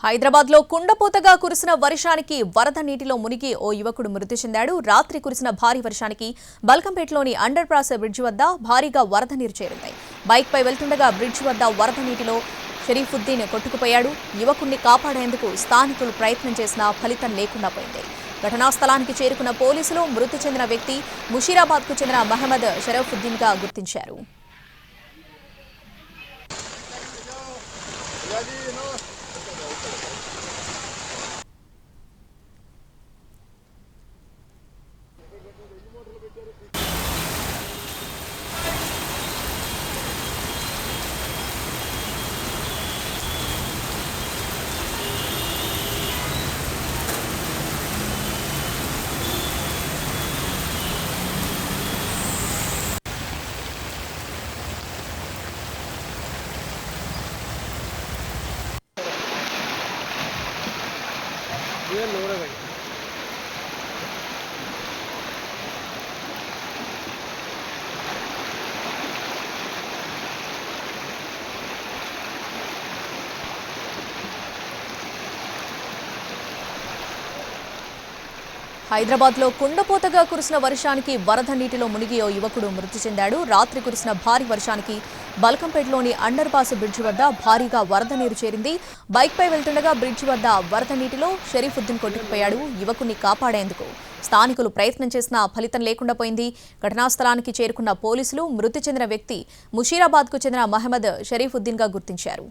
హైదరాబాద్లో కుండపోతగా కురిసిన వర్షానికి వరద నీటిలో మునిగి ఓ యువకుడు మృతి చెందాడు. రాత్రి కురిసిన భారీ వర్షానికి బల్కంపేటలోని అండర్ పాస్ బ్రిడ్జ్ వద్ద భారీగా వరద నీరు చేరింది. బైక్పై వెళ్తుండగా బ్రిడ్జ్ వద్ద వరద నీటిలో షరీఫుద్దీన్ కొట్టుకుపోయాడు. యువకుడిని కాపాడేందుకు స్థానికులు ప్రయత్నం చేసినా ఫలితం లేకుండా పోయింది. ఘటనా స్థలానికి చేరుకున్న పోలీసులు మృతి చెందిన వ్యక్తి ముషీరాబాద్కు చెందిన మహమ్మద్ షరీఫుద్దీన్గా గుర్తించారు. ये लो रहा भाई। హైదరాబాద్లో కుండపోతగా కురిసిన వర్షానికి వరద నీటిలో మునిగి ఓ యువకుడు మృతి చెందాడు. రాత్రి కురిసిన భారీ వర్షానికి బల్కంపేటలోని అండర్ పాస్ బ్రిడ్జ్ వద్ద భారీగా వరద నీరు చేరింది. బైక్పై వెళ్తుండగా బ్రిడ్జ్ వద్ద వరద నీటిలో షరీఫుద్దీన్ కొట్టుకుపోయాడు. యువకుడిని కాపాడేందుకు స్థానికులు ప్రయత్నం చేసినా ఫలితం లేకుండా పోయింది. ఘటనా స్థలానికి చేరుకున్న పోలీసులు మృతి చెందిన వ్యక్తి ముషీరాబాద్కు చెందిన మహమ్మద్ షరీఫుద్దీన్గా గుర్తించారు.